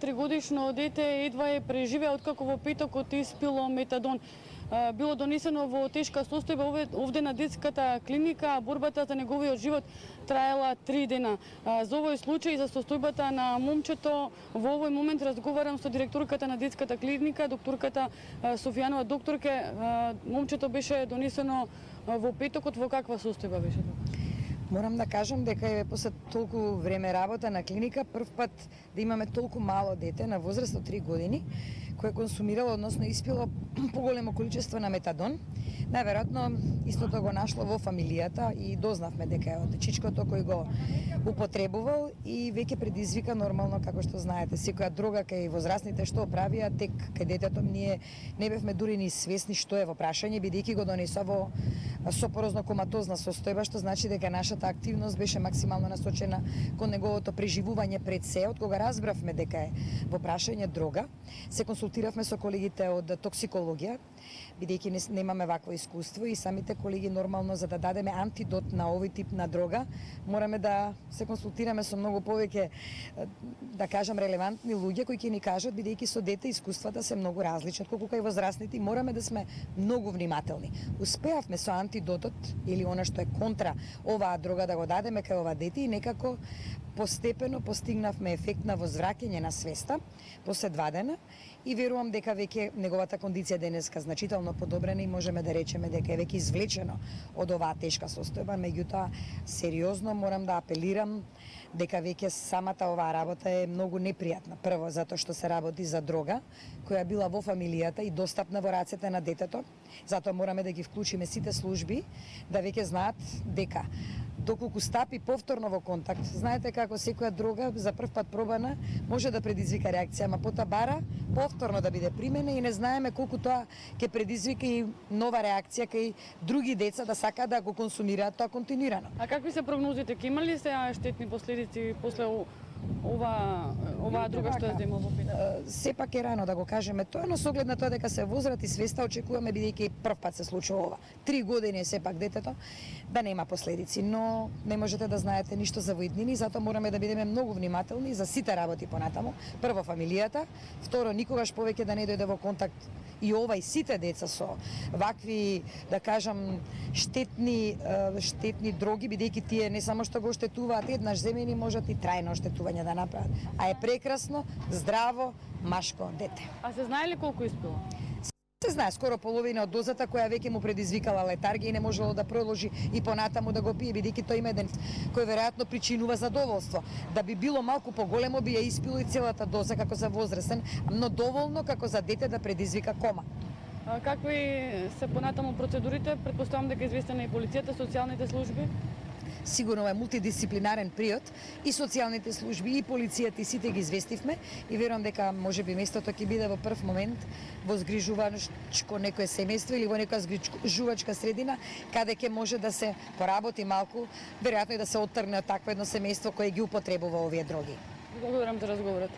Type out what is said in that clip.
3-годишно дете едва е преживеа откако во петокот испило метадон. Било донесено во тешка состојба овде на детската клиника, борбата за неговиот живот траела 3 дена. За овој случај, за состојбата на момчето, во овој момент разговарам со директорката на детската клиника, докторката Софијанова. Докторке, момчето беше донесено во петокот, во каква состојба беше? Морам да кажам дека е после толку време работа на клиника прв пат да имаме толку мало дете на возраст од 3 години кое консумирало, односно испило поголемо количество на метадон. Најверојатно истото го нашло во фамилијата и дознавме дека е од дечичкото кој го употребувал и веќе предизвика нормално, како што знаете, секоја дрога кај возрастните што правија, тек кај детето ние не бевме дури ни свесни што е во прашање, бидејќи го донесува во сопорозно-коматозна состојба, што значи дека нашата активност беше максимално насочена кон неговото преживување пред се. Од кога разбравме дека е во прашање дрога, се консултиравме со колегите од токсикологија, бидејќи немаме вакво искуство и самите колеги нормално за да дадеме антидот на овој тип на дрога, мораме да се консултираме со многу повеќе, да кажам, релевантни луѓе кои ќе ни кажат, бидејќи со дете искуствата се многу различни отколку кај возрастните и мораме да сме многу внимателни. Успеавме со антидотот или она што е контра оваа дрога да го дадеме кај ова дете и некако постепено постигнавме ефект на возвраќање на свеста после 2 дена и верувам дека веќе неговата кондиција денеска значително подобрена и можеме да речеме дека е веќе извлечено од оваа тешка состојба. Меѓутоа, сериозно морам да апелирам дека веќе самата оваа работа е многу непријатна. Прво, затоа што се работи за дрога која била во фамилијата и достапна во рацете на детето. Затоа мораме да ги вклучиме сите служби да веќе знаат дека доколку стапи повторно во контакт, знаете како секоја дрога за прв пат пробана може да предизвика реакција, ама пота бара повторно да биде примена и не знаеме колку тоа ќе предизвика и нова реакција кај други деца да сакаат да го консумираат тоа континуирано. А какви се прогнозите? Ќе има ли се штетни последици после оваа дрога што ја зема во петокот? Сепак е рано да го кажеме тоа, но со оглед на тоа дека се возраст и свеста очекуваме, бидејќи прв пат се случува ова. 3 години е сепак детето, да нема последици, но не можете да знаете ништо за во иднини, затоа мораме да бидеме многу внимателни за сите работи понатаму. Прво фамилијата, второ никогаш повеќе да не дојде во контакт и ова и сите деца со вакви, да кажам, штетни дроги, бидејќи тие не само што го оштетуваат еднаш земени, можат и трајно оштетување да направат. А е прекрасно, здраво, машко дете. А се знае ли колку испило? Се знае, скоро половина од дозата која веќе му предизвикала летаргија и не можело да продолжи и понатаму да го пие, бидејќи тој има еден кој веројатно причинува задоволство. Да би било малку поголемо би ја испило и целата доза како за возрастен, но доволно како за дете да предизвика кома. Какви се понатаму процедурите? Претпоставам дека известена и полицијата, социјалните служби? Сигурно е мултидисциплинарен приод и социјалните служби и полицијата и сите ги известивме и верувам дека можеби местото ќе биде во прв момент во згрижувачко некое семејство или во некоја згрижувачка средина каде ќе може да се поработи малку, веројатно и да се оттргне од такво едно семејство кое ги употребува овие дроги. Благодарам за разговорот.